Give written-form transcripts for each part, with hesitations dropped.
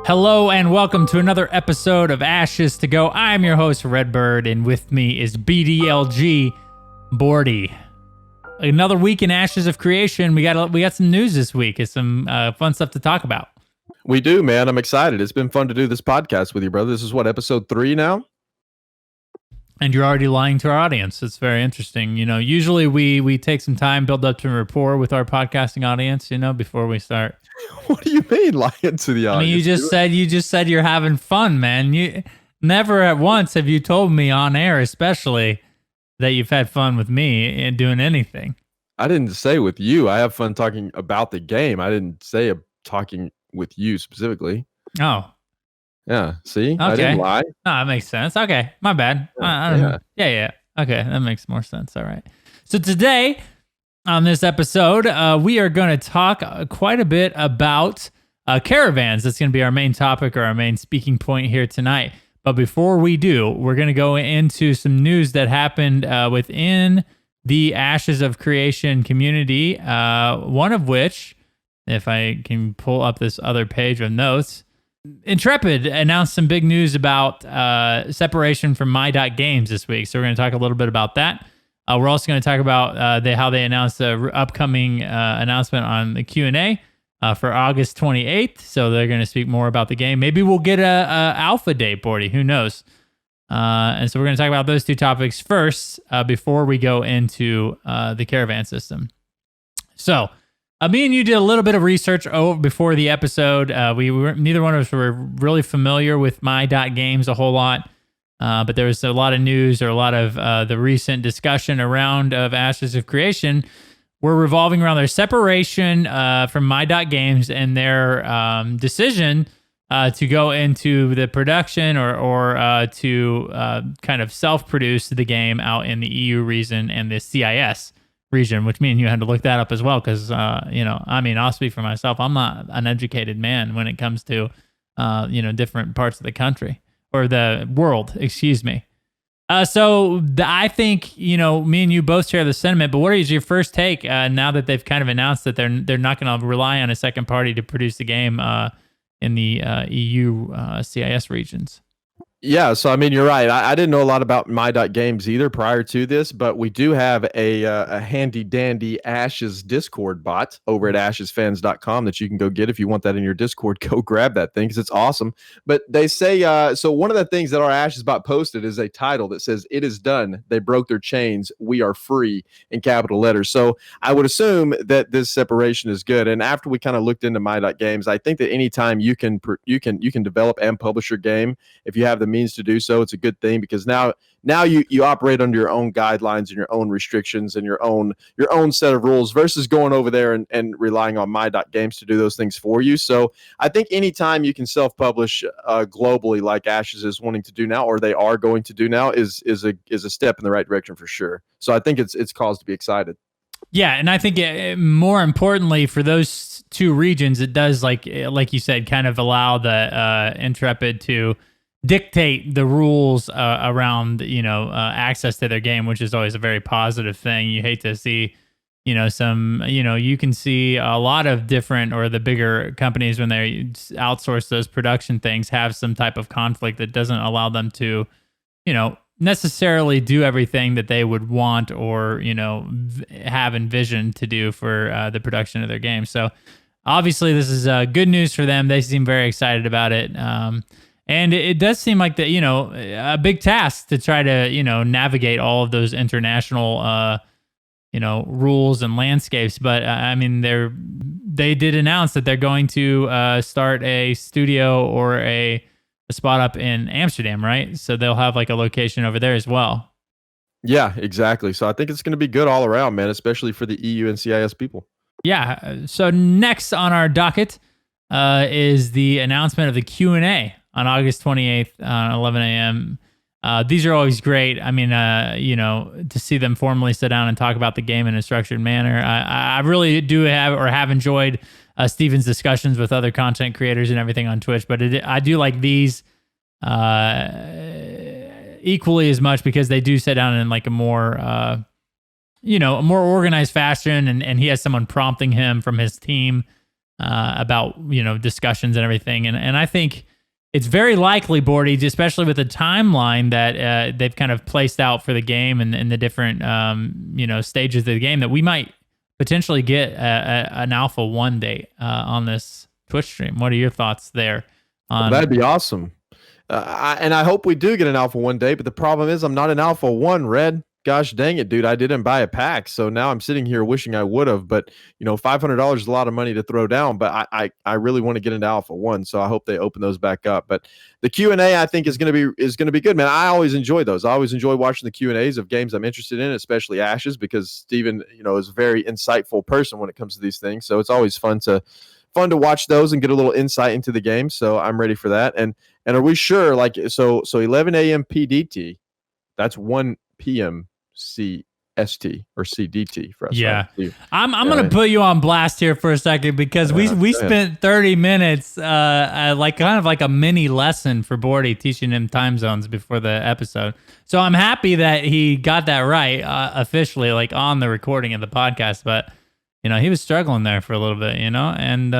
Hello and welcome to another episode of Ashes to Go. I'm your host, Redbird, and with me is BDLG Bordy. Another week in Ashes of Creation. We got some news this week. It's some fun stuff to talk about. We do, man. I'm excited. It's been fun to do this podcast with you, brother. This is what, episode 3 now? And you're already lying to our audience. It's very interesting. You know, usually we take some time, build up some rapport with our podcasting audience, before we start. What do you mean lying to the audience? I mean, you just said you're having fun, man. You never at once have you told me on air, especially, that you've had fun with me and doing anything. I didn't say with you. I have fun talking about the game. I didn't say talking with you specifically. Oh. Yeah, see? Okay. I didn't lie. No, that makes sense. Okay, my bad. I don't know. Yeah. Okay, that makes more sense. All right. So today, on this episode, we are going to talk quite a bit about caravans. That's going to be our main topic or our main speaking point here tonight. But before we do, we're going to go into some news that happened within the Ashes of Creation community, one of which, if I can pull up this other page of notes, Intrepid announced some big news about separation from My.Games this week. So we're going to talk a little bit about that. We're also going to talk about how they announced the upcoming announcement on the Q&A for August 28th. So they're going to speak more about the game. Maybe we'll get a alpha date, Bordy. Who knows? And so we're going to talk about those two topics first before we go into the Caravan system. So me and you did a little bit of research before the episode. Neither one of us were really familiar with My.Games a whole lot. But there was a lot of news or a lot of the recent discussion around of Ashes of Creation were revolving around their separation from My.Games and their decision to go into the production or to kind of self-produce the game out in the EU region and the CIS region, which me and you had to look that up as well because, I'll speak for myself. I'm not an educated man when it comes to, different parts of the country. Or the world, excuse me. I think, me and you both share the sentiment, but what is your first take now that they've kind of announced that they're not going to rely on a second party to produce the game in the EU CIS regions? Yeah, so I mean, you're right. I didn't know a lot about My.Games either prior to this, but we do have a handy dandy Ashes Discord bot over at ashesfans.com that you can go get if you want that in your Discord. Go grab that thing because it's awesome. But they say, so one of the things that our Ashes bot posted is a title that says, "It is done. They broke their chains. We are free," in capital letters. So I would assume that this separation is good. And after we kind of looked into My.Games, I think that anytime you can develop and publish your game, if you have the means to do so, it's a good thing because now you operate under your own guidelines and your own restrictions and your own set of rules versus going over there and relying on My.Games to do those things for you. So I think anytime you can self-publish globally like Ashes is wanting to do now, or they are going to do now, is a step in the right direction for sure. So I think it's cause to be excited. Yeah, and I think more importantly for those two regions, it does like you said, kind of allow the Intrepid to dictate the rules around access to their game, which is always a very positive thing. You hate to see you can see a lot of different or the bigger companies when they outsource those production things have some type of conflict that doesn't allow them to necessarily do everything that they would want or have envisioned to do for the production of their game. So obviously this is good news for them. They seem very excited about it. And it does seem like a big task to try to, navigate all of those international, rules and landscapes. But I mean, they did announce that they're going to start a studio or a spot up in Amsterdam, right? So they'll have like a location over there as well. Yeah, exactly. So I think it's going to be good all around, man, especially for the EU and CIS people. Yeah. So next on our docket is the announcement of the Q&A. On August 28th, 11 a.m. These are always great. I mean, to see them formally sit down and talk about the game in a structured manner. I really do have enjoyed Steven's discussions with other content creators and everything on Twitch, but I do like these equally as much because they do sit down in like a more, a more organized fashion, and he has someone prompting him from his team about discussions and everything. And I think it's very likely, Bordy, especially with the timeline that they've kind of placed out for the game and the different stages of the game, that we might potentially get an Alpha 1 date on this Twitch stream. What are your thoughts there? That'd be awesome. And I hope we do get an Alpha 1 day, but the problem is I'm not an Alpha 1, Red. Gosh dang it, dude. I didn't buy a pack, so now I'm sitting here wishing I would have. But, $500 is a lot of money to throw down, but I really want to get into Alpha 1, so I hope they open those back up. But the Q&A, I think, is going to be good, man. I always enjoy those. I always enjoy watching the Q&As of games I'm interested in, especially Ashes, because Steven, is a very insightful person when it comes to these things. So it's always fun to watch those and get a little insight into the game. So I'm ready for that. And are we sure, so 11 a.m. PDT, that's 1 p.m. CST or CDT for us? Yeah. Right? I'm going to put you on blast here for a second, because we spent 30 minutes kind of like a mini lesson for Bordy, teaching him time zones before the episode. So I'm happy that he got that right officially, like on the recording of the podcast. But he was struggling there for a little bit, and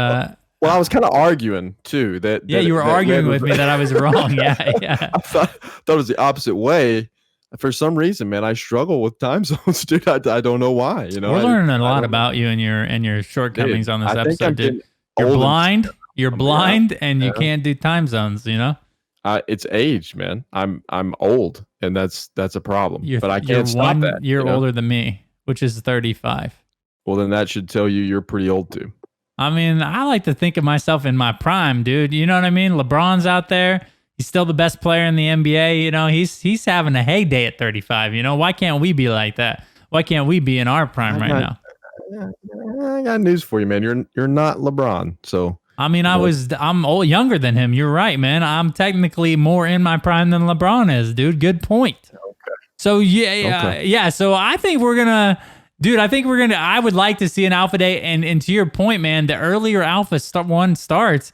well, I was kind of arguing too that you were arguing with me that I was wrong. Yeah. I thought it was the opposite way. For some reason, man, I struggle with time zones, dude. I don't know why. We're learning a lot about you and your shortcomings on this episode, dude. You're blind. You're blind, and you can't do time zones. It's age, man. I'm old, and that's a problem. But I can't stop that. You're older than me, which is 35. Well, then that should tell you you're pretty old too. I mean, I like to think of myself in my prime, dude. You know what I mean? LeBron's out there. He's still the best player in the NBA. He's having a heyday at 35. Why can't we be like that? Why can't we be in our prime now? I got news for you, man. You're not LeBron. So I mean, I'm younger than him. You're right, man. I'm technically more in my prime than LeBron is, dude. Good point. Okay. So yeah. So I think we're gonna. Dude, I would like to see an Alpha Day, and to your point, man, the earlier Alpha 1 starts,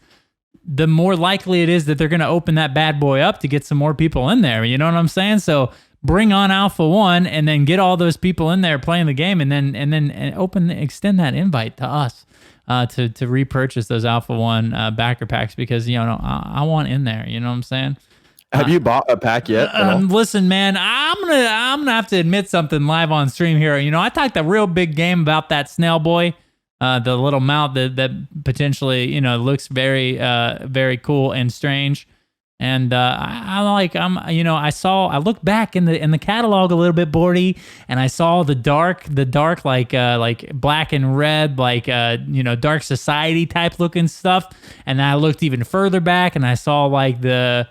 the more likely it is that they're going to open that bad boy up to get some more people in there. You know what I'm saying? So bring on Alpha 1 and then get all those people in there playing the game, and then extend that invite to us to repurchase those Alpha 1 backer packs, because I want in there. You know what I'm saying? Have you bought a pack yet? Listen, man, I'm gonna have to admit something live on stream here. I talked a real big game about that snail boy, the little mount that potentially looks very very cool and strange. And I looked back in the catalog a little bit, Bordy, and I saw the dark like black and red, Dark Society type looking stuff. And I looked even further back and I saw like the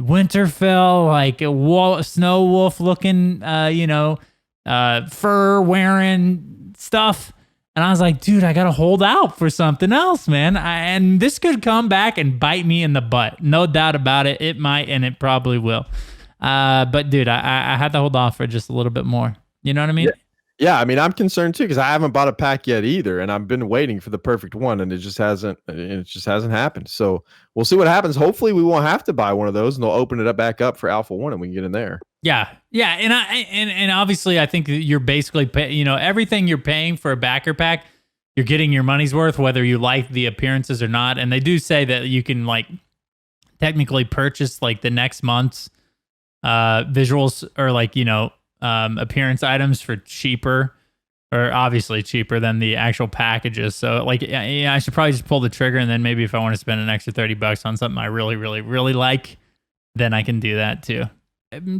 Winterfell, like a snow wolf looking, fur wearing stuff. And I was like, dude, I got to hold out for something else, man. And this could come back and bite me in the butt. No doubt about it. It might, and it probably will. But dude, I had to hold off for just a little bit more. You know what I mean? Yeah, I mean, I'm concerned too, because I haven't bought a pack yet either, and I've been waiting for the perfect one, and it just hasn't happened. So we'll see what happens. Hopefully, we won't have to buy one of those, and they'll open it back up for Alpha 1, and we can get in there. Yeah, and obviously, I think you're basically everything you're paying for a backer pack, you're getting your money's worth, whether you like the appearances or not. And they do say that you can technically purchase the next month's visuals or appearance items for cheaper, or obviously cheaper than the actual packages. So I should probably just pull the trigger, and then maybe if I want to spend an extra $30 on something I really, really, really like, then I can do that too.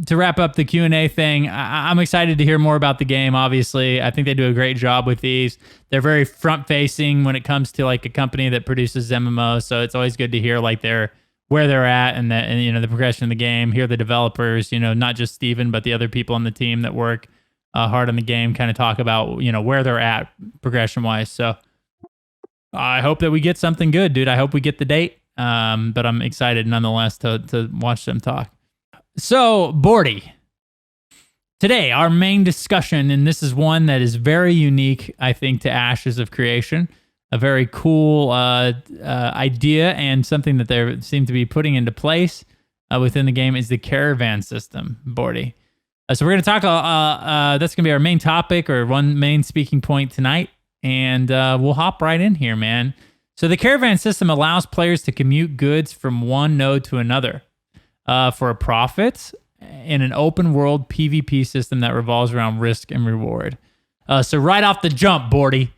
To wrap up the Q&A thing, I'm excited to hear more about the game. Obviously, I think they do a great job with these. They're very front-facing when it comes to a company that produces MMOs. So it's always good to hear where they're at and the progression of the game. Hear the developers, not just Steven, but the other people on the team that work hard on the game, kind of talk about where they're at progression-wise. So I hope that we get something good, dude. I hope we get the date. But I'm excited nonetheless to watch them talk. So, Bordy, today our main discussion, and this is one that is very unique, I think, to Ashes of Creation, a very cool idea and something that they seem to be putting into place within the game, is the Caravan system, Bordy. So we're going to talk, that's going to be our main topic, or one main speaking point tonight, and we'll hop right in here, man. So the Caravan system allows players to commute goods from one node to another for a profit in an open world PvP system that revolves around risk and reward. So right off the jump, Bordy,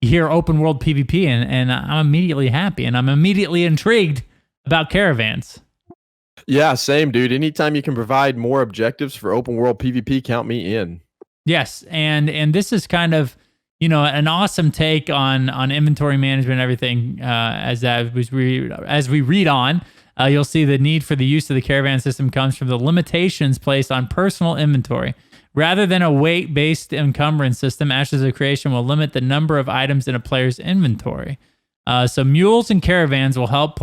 you hear open world PvP, and I'm immediately happy, and I'm immediately intrigued about caravans. Yeah, same, dude. Anytime you can provide more objectives for open world PvP, count me in. Yes, and this is kind of, you know, an awesome take on inventory management and everything. As we read on, you'll see the need for the use of the Caravan system comes from the limitations placed on personal inventory. Rather than a weight-based encumbrance system, Ashes of Creation will limit the number of items in a player's inventory. So mules and caravans will help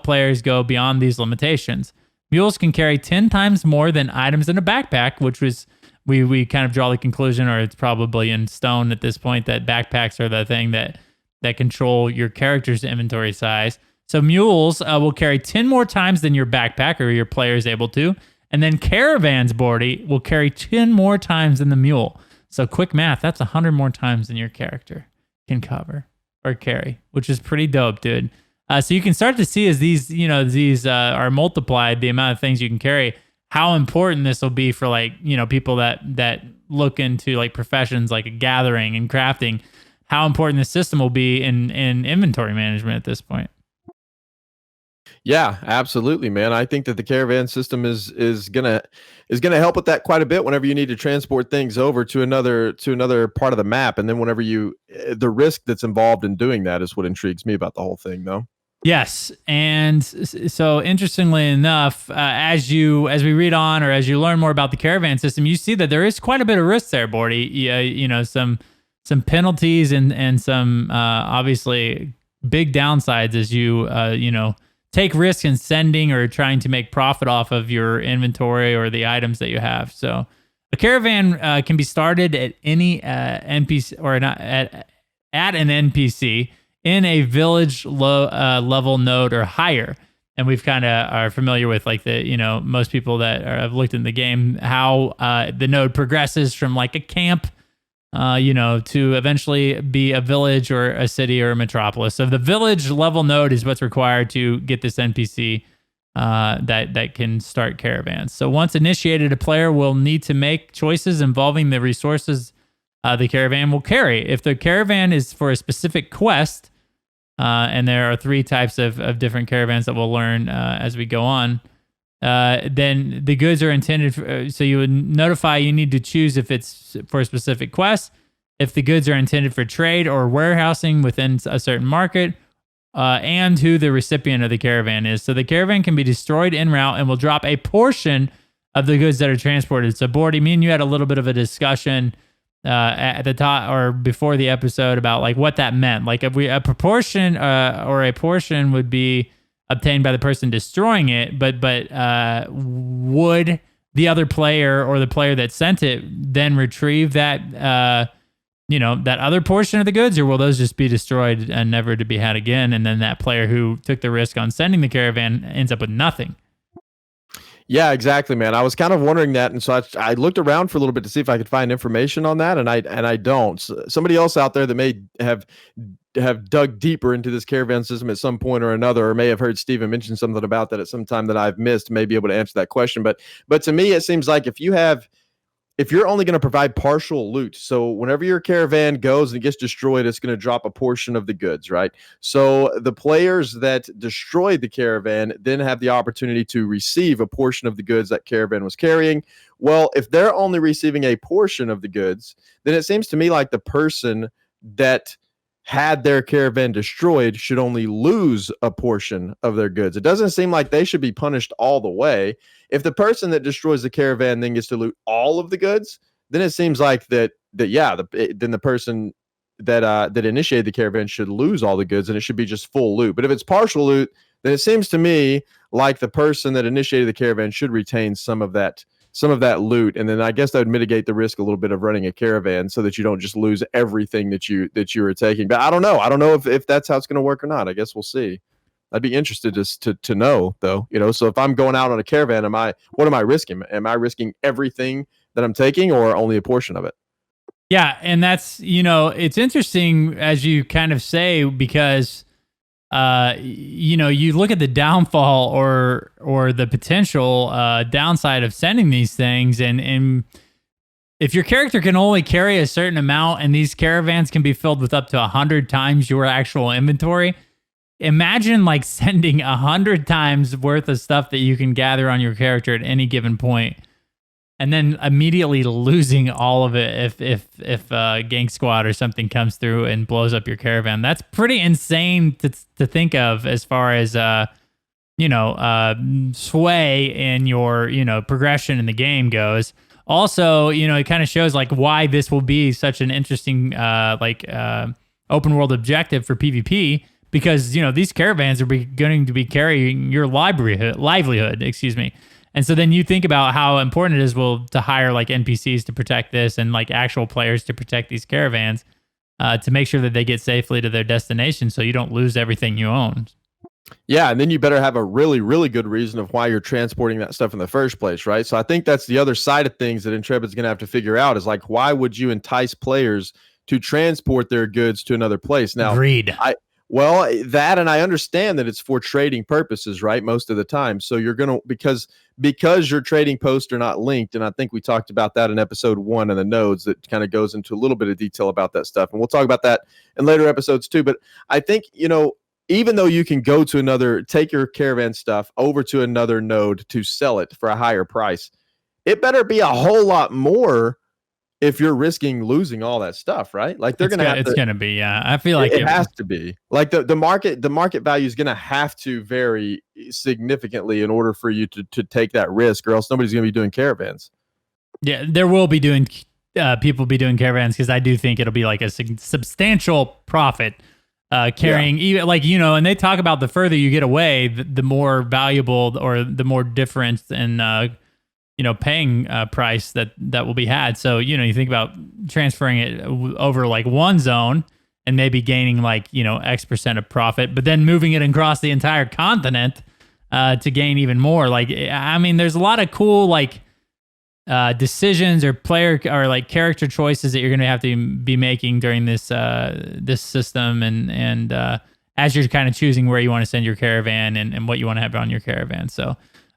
players go beyond these limitations. Mules can carry 10 times more than items in a backpack, which was we kind of draw the conclusion, or it's probably in stone at this point, that backpacks are the thing that control your character's inventory size. So mules will carry 10 more times than your backpack or your player is able to. And then caravans, Bordy, will carry 10 more times than the mule. So quick math, that's 100 more times than your character can cover or carry, which is pretty dope, dude. So you can start to see as these are multiplied, the amount of things you can carry, how important this will be for, like, you know, people that look into like professions like gathering and crafting, how important this system will be in inventory management at this point. Yeah, absolutely, man. I think that the Caravan system is gonna help with that quite a bit whenever you need to transport things over to another part of the map, and then whenever the risk that's involved in doing that is what intrigues me about the whole thing, though. Yes, and so interestingly enough, as we read on, or as you learn more about the Caravan system, you see that there is quite a bit of risk there, Bordy. You know, some penalties and some obviously big downsides as you take risks in sending or trying to make profit off of your inventory or the items that you have. So a caravan can be started at any NPC, or not at an NPC in a village level node or higher. And we've kind of are familiar with, like, most people that have looked in the game, how the node progresses from like a camp to eventually be a village or a city or a metropolis. So the village level node is what's required to get this NPC that can start caravans. So once initiated, a player will need to make choices involving the resources the caravan will carry. If the caravan is for a specific quest, and there are 3 types of different caravans that we'll learn as we go on, then the goods are intended for, so you would notify, you need to choose if it's for a specific quest, if the goods are intended for trade or warehousing within a certain market, and who the recipient of the caravan is. So the caravan can be destroyed en route and will drop a portion of the goods that are transported. So Bordy, me and you had a little bit of a discussion at the top or before the episode about like what that meant. Like if a proportion or a portion would be obtained by the person destroying it, but would the other player or the player that sent it then retrieve that that other portion of the goods, or will those just be destroyed and never to be had again? And then that player who took the risk on sending the caravan ends up with nothing. Yeah, exactly, man. I was kind of wondering that, and so I looked around for a little bit to see if I could find information on that, and I don't. Somebody else out there that may have dug deeper into this caravan system at some point or another, or may have heard Steven mention something about that at some time that I've missed, may be able to answer that question. But to me, it seems like if you're only going to provide partial loot, so whenever your caravan goes and gets destroyed, it's going to drop a portion of the goods, right? So the players that destroyed the caravan then have the opportunity to receive a portion of the goods that caravan was carrying. Well, if they're only receiving a portion of the goods, then it seems to me like the person that had their caravan destroyed should only lose a portion of their goods. It doesn't seem like they should be punished all the way. If the person that destroys the caravan then gets to loot all of the goods, then it seems like then the person that initiated the caravan should lose all the goods, and it should be just full loot. But if it's partial loot, then it seems to me like the person that initiated the caravan should retain some of that loot, and then I guess that would mitigate the risk a little bit of running a caravan, so that you don't just lose everything that you were taking. But I don't know if that's how it's going to work or not. I guess we'll see. I'd be interested to know, though. So if I'm going out on a caravan, what am I risking? Am I risking everything that I'm taking, or only a portion of it? Yeah, and that's it's interesting as you kind of say, because you look at the downfall or the potential downside of sending these things, and if your character can only carry a certain amount, and these caravans can be filled with up to 100 times your actual inventory, imagine like sending 100 times worth of stuff that you can gather on your character at any given point, and then immediately losing all of it if Gang Squad or something comes through and blows up your caravan. That's pretty insane to think of as far as sway in your progression in the game goes. Also, it kind of shows like why this will be such an interesting open world objective for PvP, because these caravans are going to be carrying your livelihood, excuse me. And so then you think about how important it is to hire like NPCs to protect this, and like actual players to protect these caravans to make sure that they get safely to their destination, so you don't lose everything you own. Yeah, and then you better have a really, really good reason of why you're transporting that stuff in the first place, right? So I think that's the other side of things that Intrepid's going to have to figure out, is like, why would you entice players to transport their goods to another place? Now, Agreed. Well, that, and I understand that it's for trading purposes, right? Most of the time. So you're going to, because your trading posts are not linked, and I think we talked about that in episode 1 of the nodes, that kind of goes into a little bit of detail about that stuff. And we'll talk about that in later episodes too. But I think, even though you can take your caravan stuff over to another node to sell it for a higher price, it better be a whole lot more if you're risking losing all that stuff, right? Like it's going to be, yeah. I feel like it has to be. Like the market value is going to have to vary significantly in order for you to take that risk, or else nobody's going to be doing caravans. Yeah, there will be people be doing caravans, because I do think it'll be like a substantial profit. Carrying even and they talk about the further you get away, the more valuable, or the more difference in paying price that will be had. So you think about transferring it over like one zone and maybe gaining like X% of profit, but then moving it across the entire continent to gain even more. Like, I mean, there's a lot of cool like decisions or player or like character choices that you're going to have to be making during this system, and as you're kind of choosing where you want to send your caravan and what you want to have on your caravan. So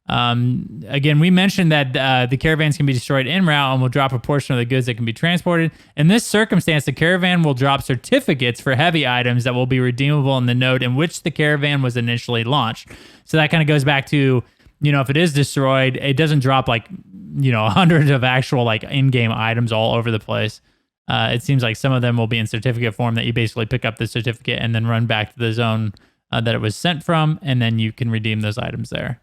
again, we mentioned that the caravans can be destroyed en route and will drop a portion of the goods that can be transported. In this circumstance, the caravan will drop certificates for heavy items that will be redeemable in the node in which the caravan was initially launched. So that kind of goes back to, if it is destroyed, it doesn't drop like, hundreds of actual like in-game items all over the place. It seems like some of them will be in certificate form, that you basically pick up the certificate and then run back to the zone that it was sent from, and then you can redeem those items there.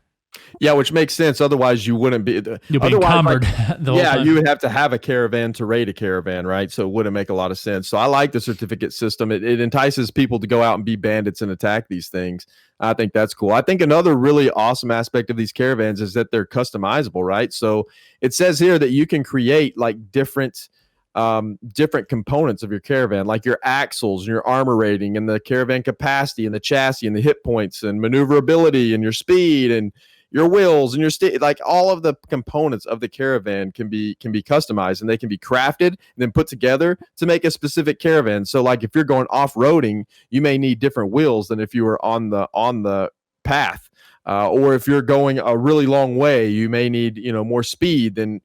Yeah, which makes sense. Otherwise, you wouldn't be. You'll be encumbered. You would have to have a caravan to raid a caravan, right? So it wouldn't make a lot of sense. So I like the certificate system. It entices people to go out and be bandits and attack these things. I think that's cool. I think another really awesome aspect of these caravans is that they're customizable, right? So it says here that you can create like different components of your caravan, like your axles and your armor rating and the caravan capacity and the chassis and the hit points and maneuverability and your speed and your wheels and your like all of the components of the caravan can be customized, and they can be crafted and then put together to make a specific caravan. So like if you're going off-roading, you may need different wheels than if you were on the path. Or if you're going a really long way, you may need, more speed than,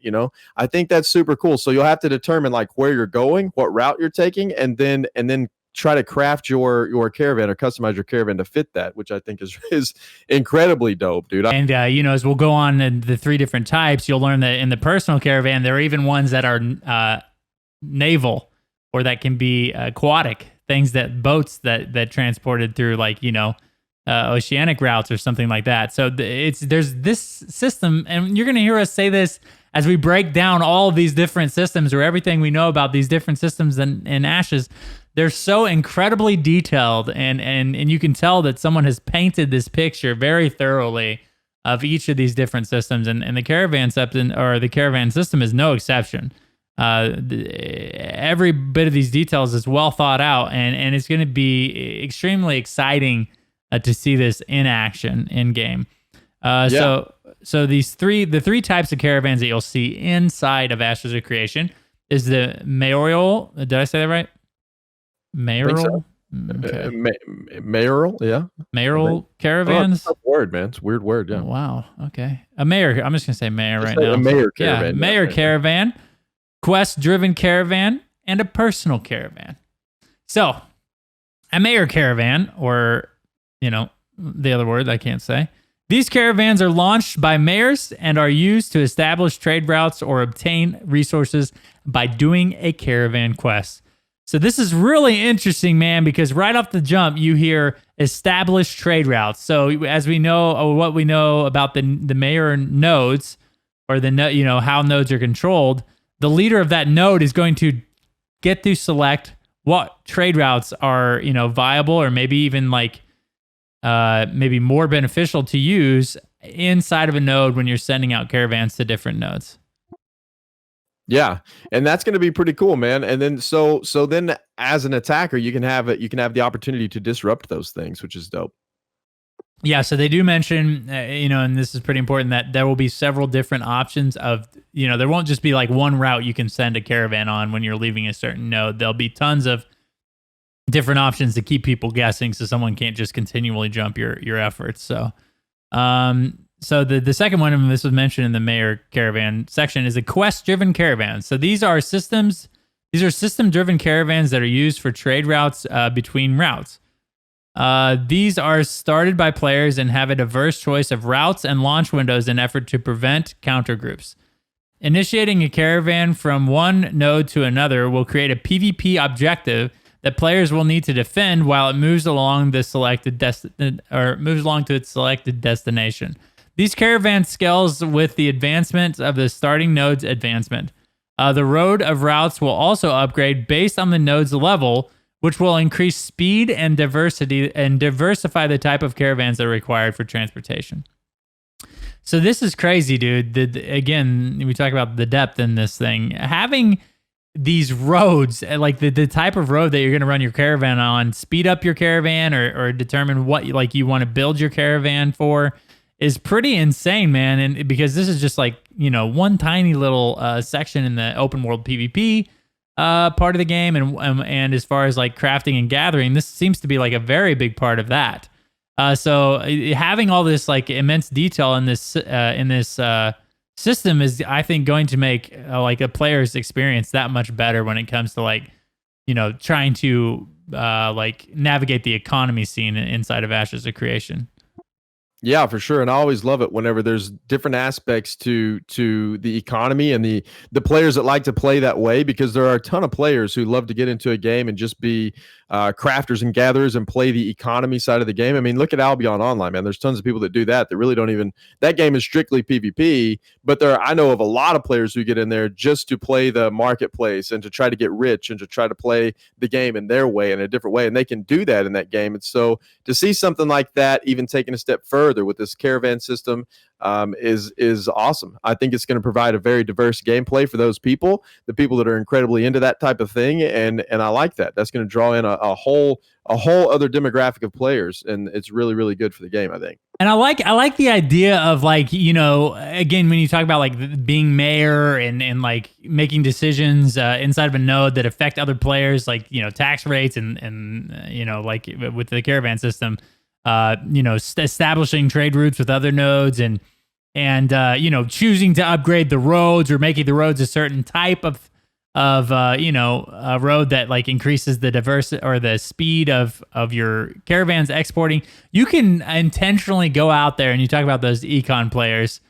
I think that's super cool. So you'll have to determine like where you're going, what route you're taking, and then try to craft your caravan or customize your caravan to fit that, which I think is incredibly dope, dude. And, as we'll go on in the 3 different types, you'll learn that in the personal caravan, there are even ones that are naval, or that can be aquatic, boats that transported through like, oceanic routes or something like that. So there's this system, and you're going to hear us say this as we break down all of these different systems, or everything we know about these different systems in Ashes. They're so incredibly detailed, and you can tell that someone has painted this picture very thoroughly of each of these different systems, and the caravan system is no exception. Every bit of these details is well thought out, and it's going to be extremely exciting to see this in action in game. So the 3 types of caravans that you'll see inside of Ashes of Creation is the mayoral. Did I say that right? Mayoral. Okay. Mayoral, yeah. Mayoral caravans? It's a tough word, man. It's a weird word, yeah. Oh, wow. Okay. A mayor. I'm just going to say mayor Just right say now. a mayor Yeah. caravan. Mayor caravan, quest-driven caravan, and a personal caravan. So, a mayor caravan, or, the other word I can't say. These caravans are launched by mayors and are used to establish trade routes or obtain resources by doing a caravan quest. So this is really interesting, man, because right off the jump, you hear established trade routes. So as we know, or what we know about the mayor nodes, or how nodes are controlled, the leader of that node is going to get to select what trade routes are, viable, or maybe even maybe more beneficial to use inside of a node when you're sending out caravans to different nodes. Yeah, and that's going to be pretty cool, man. And then so then as an attacker, you can have the opportunity to disrupt those things, which is dope. Yeah, so they do mention, and this is pretty important, that there will be several different options of, there won't just be like one route you can send a caravan on when you're leaving a certain node. There'll be tons of different options to keep people guessing, so someone can't just continually jump your efforts. So, so the second one, and this was mentioned in the mayor caravan section, is a quest-driven caravan. So these are system-driven caravans that are used for trade routes between routes. These are started by players and have a diverse choice of routes and launch windows in effort to prevent counter groups. Initiating a caravan from one node to another will create a PvP objective that players will need to defend while it moves along to its selected destination. These caravans scales with the advancement of the starting node's advancement. The road of routes will also upgrade based on the node's level, which will increase speed and diversity and diversify the type of caravans that are required for transportation. So this is crazy, dude. Again, we talk about the depth in this thing. Having these roads, like the type of road that you're going to run your caravan on, speed up your caravan or determine what you want to build your caravan for, is pretty insane, man. And because this is just one tiny little section in the open world PvP part of the game, and as far as crafting and gathering, this seems to be a very big part of that. So having all this immense detail in this system is, I think, going to make a player's experience that much better when it comes to trying to navigate the economy scene inside of Ashes of Creation. Yeah, for sure. And I always love it whenever there's different aspects to the economy and the players that like to play that way, because there are a ton of players who love to get into a game and just be crafters and gatherers and play the economy side of the game. I mean, look at Albion Online, man. There's tons of people that do that really don't even, that game is strictly PvP, but I know of a lot of players who get in there just to play the marketplace and to try to get rich and to try to play the game in their way, in a different way. And they can do that in that game. And so to see something like that, even taking a step further with this caravan system, is awesome. I think it's going to provide a very diverse gameplay for those people, the people that are incredibly into that type of thing, and I like that. That's going to draw in a whole other demographic of players, and it's really, really good for the game, I think. And I like the idea of again, when you talk about being mayor and making decisions inside of a node that affect other players, tax rates and with the caravan system, establishing trade routes with other nodes and choosing to upgrade the roads or making the roads a certain type of a road that increases the diversity or the speed of your caravans exporting. You can intentionally go out there, and you talk about those econ players,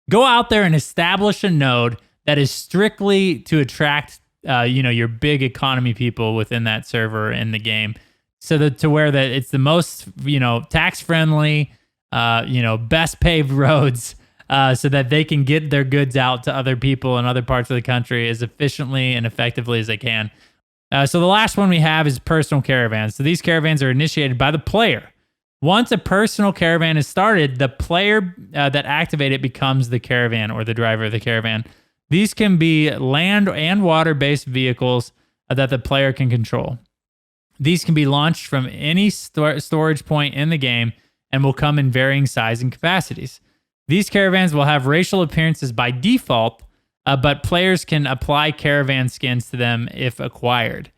go out there and establish a node that is strictly to attract your big economy people within that server in the game, so that to where that it's the most tax friendly, best paved roads. So that they can get their goods out to other people in other parts of the country as efficiently and effectively as they can. So the last one we have is personal caravans. So these caravans are initiated by the player. Once a personal caravan is started, the player that activated it becomes the caravan or the driver of the caravan. These can be land and water-based vehicles that the player can control. These can be launched from any storage point in the game and will come in varying size and capacities. These caravans will have racial appearances by default, but players can apply caravan skins to them if acquired.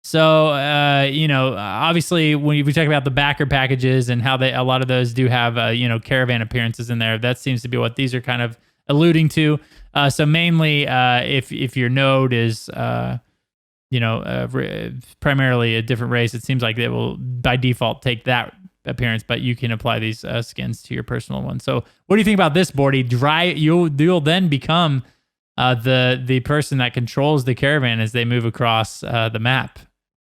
So, obviously, when we talk about the backer packages and how a lot of those do have, caravan appearances in there, that seems to be what these are kind of alluding to. So mainly, if your node is, primarily a different race, it seems like they will by default take that appearance, but you can apply these skins to your personal one. So, what do you think about this, Bordy? You'll then become the person that controls the caravan as they move across the map.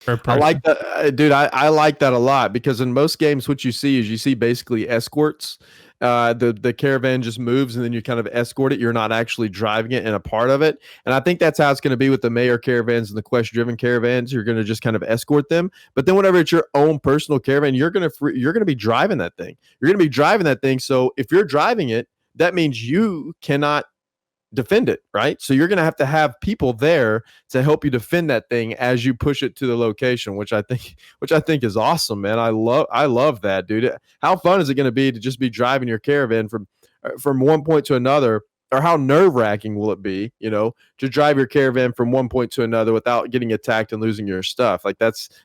I like that, dude. I like that a lot because in most games, what you see basically escorts. The caravan just moves and then you kind of escort it. You're not actually driving it and a part of it. And I think that's how it's going to be with the mayor caravans and the quest driven caravans. You're going to just kind of escort them. But then whenever it's your own personal caravan, you're going to be driving that thing. You're going to be driving that thing. So if you're driving it, that means you cannot defend it, right? So you're going to have people there to help you defend that thing as you push it to the location, which I think is awesome, man. I love that, dude. How fun is it going to be to just be driving your caravan from one point to another? Or how nerve-wracking will it be, to drive your caravan from one point to another without getting attacked and losing your stuff? Like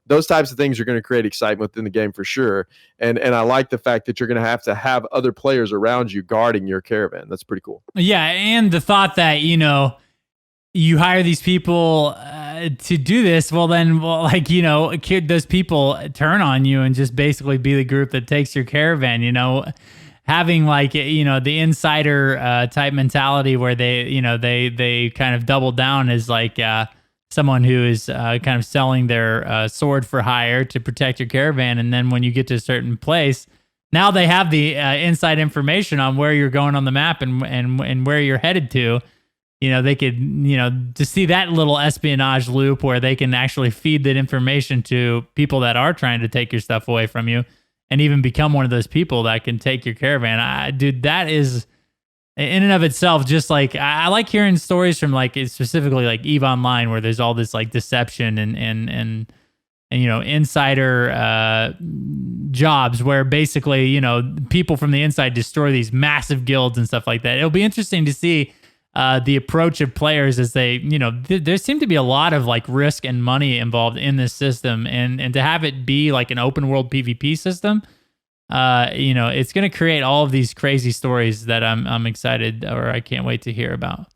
those types of things are going to create excitement within the game for sure. And I like the fact that you're going to have other players around you guarding your caravan. That's pretty cool. Yeah, and the thought that you hire these people to do this, those people turn on you and just basically be the group that takes your caravan. Having the insider type mentality where they kind of double down as someone who is kind of selling their sword for hire to protect your caravan, and then when you get to a certain place, now they have the inside information on where you're going on the map and where you're headed to. They could to see that little espionage loop where they can actually feed that information to people that are trying to take your stuff away from you, and even become one of those people that can take your caravan. Dude, that is in and of itself just I like hearing stories from specifically EVE Online where there's all this deception and insider jobs where basically people from the inside destroy these massive guilds and stuff like that. It'll be interesting to see the approach of players as they, there seem to be a lot of risk and money involved in this system, and to have it be an open world PvP system, it's going to create all of these crazy stories that I'm excited, or I can't wait to hear about.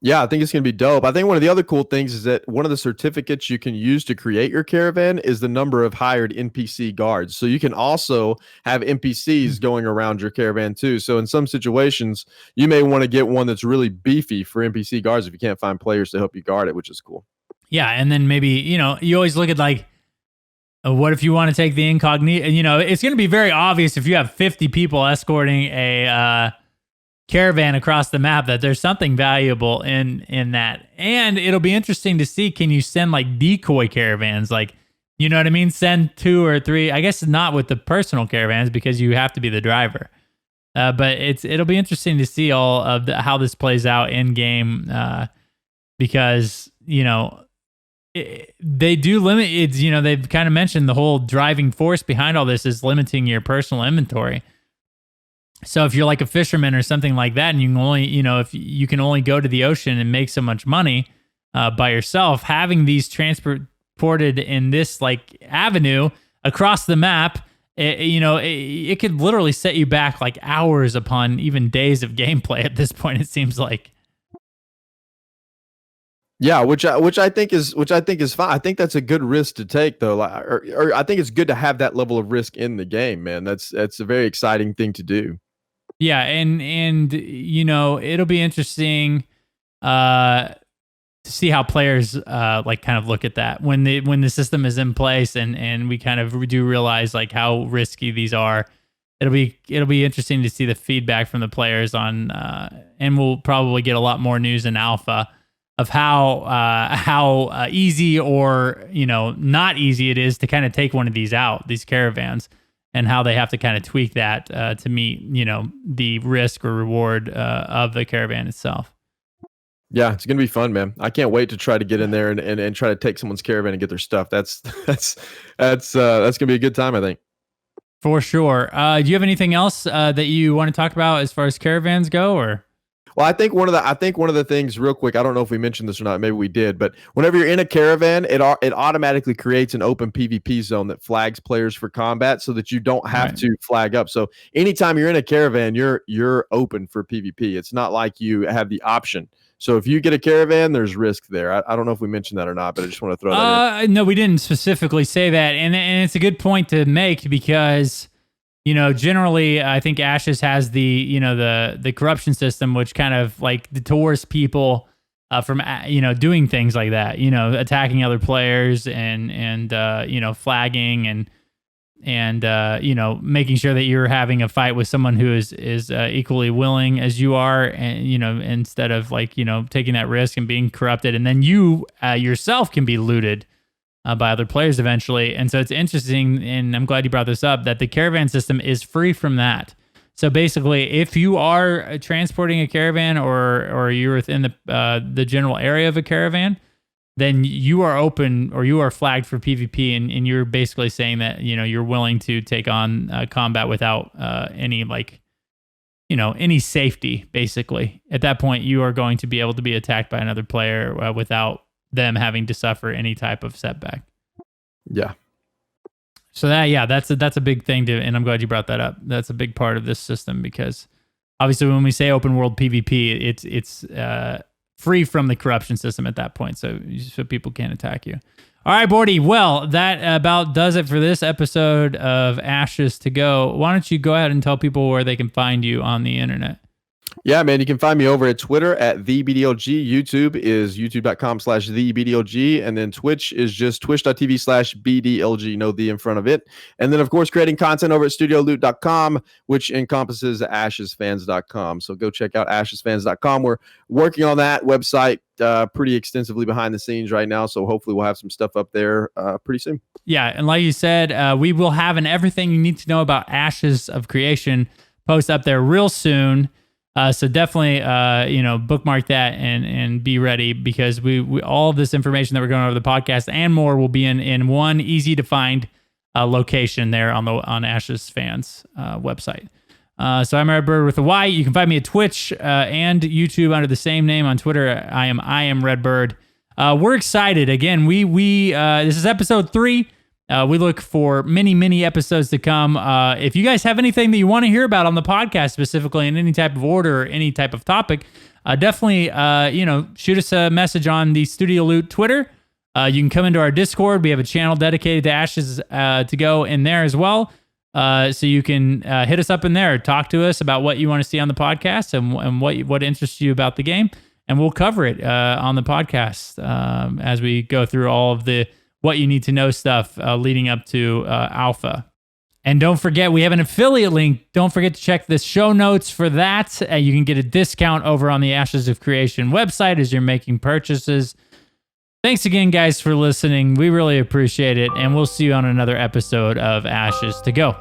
Yeah, I think it's going to be dope. I think one of the other cool things is that one of the certificates you can use to create your caravan is the number of hired NPC guards. So you can also have NPCs going around your caravan too. So in some situations, you may want to get one that's really beefy for NPC guards if you can't find players to help you guard it, which is cool. Yeah, and then maybe, you always look at what if you want to take the incognito? It's going to be very obvious if you have 50 people escorting a caravan across the map that there's something valuable in that. And it'll be interesting to see, can you send decoy caravans? You know what I mean? Send 2 or 3. I guess not with the personal caravans because you have to be the driver. But it'll be interesting to see all of how this plays out in game because, they do limit it. They've kind of mentioned the whole driving force behind all this is limiting your personal inventory. So if you're a fisherman or something like that, and you can only, if you can only go to the ocean and make so much money by yourself, having these transported in this avenue across the map, it could literally set you back hours upon even days of gameplay at this point. It seems like. Yeah, which I think is fine. I think that's a good risk to take, though. Or I think it's good to have that level of risk in the game, man. That's a very exciting thing to do. Yeah, and it'll be interesting to see how players kind of look at that when the system is in place and we kind of do realize how risky these are. It'll be interesting to see the feedback from the players on, and we'll probably get a lot more news in alpha of how easy or not easy it is to kind of take one of these caravans, and how they have to kind of tweak that to meet the risk or reward of the caravan itself. Yeah, it's gonna be fun, man. I can't wait to try to get in there and try to take someone's caravan and get their stuff. That's gonna be a good time, I think. For sure. Do you have anything else that you want to talk about as far as caravans go, or? Well, I think one of the things, real quick, I don't know if we mentioned this or not, maybe we did, but whenever you're in a caravan, it automatically creates an open PvP zone that flags players for combat, so that you don't have to flag up. So anytime you're in a caravan, you're open for PvP. It's not like you have the option. So if you get a caravan, there's risk there. I don't know if we mentioned that or not, but I just want to throw that in. No, we didn't specifically say that, and it's a good point to make, because generally, I think Ashes has the corruption system, which kind of like deters people from doing things like that, attacking other players and flagging and making sure that you're having a fight with someone who is equally willing as you are, and instead of taking that risk and being corrupted, and then you yourself can be looted by other players eventually. And so it's interesting, and I'm glad you brought this up, that the caravan system is free from that. So basically, if you are transporting a caravan or you're within the general area of a caravan, then you are open, or you are flagged for PvP, and you're basically saying that you're willing to take on combat without any any safety. Basically, at that point, you are going to be able to be attacked by another player without them having to suffer any type of setback. Yeah. So that's a big thing and I'm glad you brought that up. That's a big part of this system, because obviously when we say open world PvP, it's free from the corruption system at that point, so people can't attack you. All right, Bordy. Well, that about does it for this episode of Ashes to Go. Why don't you go ahead and tell people where they can find you on the internet? Yeah, man, you can find me over at Twitter at the BDLG. YouTube is youtube.com/the BDLG. And then Twitch is just twitch.tv/BDLG, no the in front of it. And then, of course, creating content over at studioloot.com, which encompasses ashesfans.com. So go check out ashesfans.com. We're working on that website pretty extensively behind the scenes right now. So hopefully we'll have some stuff up there pretty soon. Yeah, and like you said, we will have an everything you need to know about Ashes of Creation post up there real soon. So definitely, bookmark that and be ready, because we all of this information that we're going over the podcast and more will be in one easy to find location there on Ashes Fans website. So I'm Redbird with a Y. You can find me at Twitch and YouTube under the same name. On Twitter, I am Redbird. We're excited. Again, we this is episode 3. We look for many episodes to come. If you guys have anything that you want to hear about on the podcast, specifically in any type of order or any type of topic, definitely, shoot us a message on the Studio Loot Twitter. You can come into our Discord. We have a channel dedicated to Ashes to Go in there as well. So you can hit us up in there, talk to us about what you want to see on the podcast and what interests you about the game, and we'll cover it on the podcast as we go through all of the what you need to know stuff leading up to alpha. And don't forget, we have an affiliate link. Don't forget to check the show notes for that. You can get a discount over on the Ashes of Creation website as you're making purchases. Thanks again, guys, for listening. We really appreciate it, and we'll see you on another episode of Ashes to Go.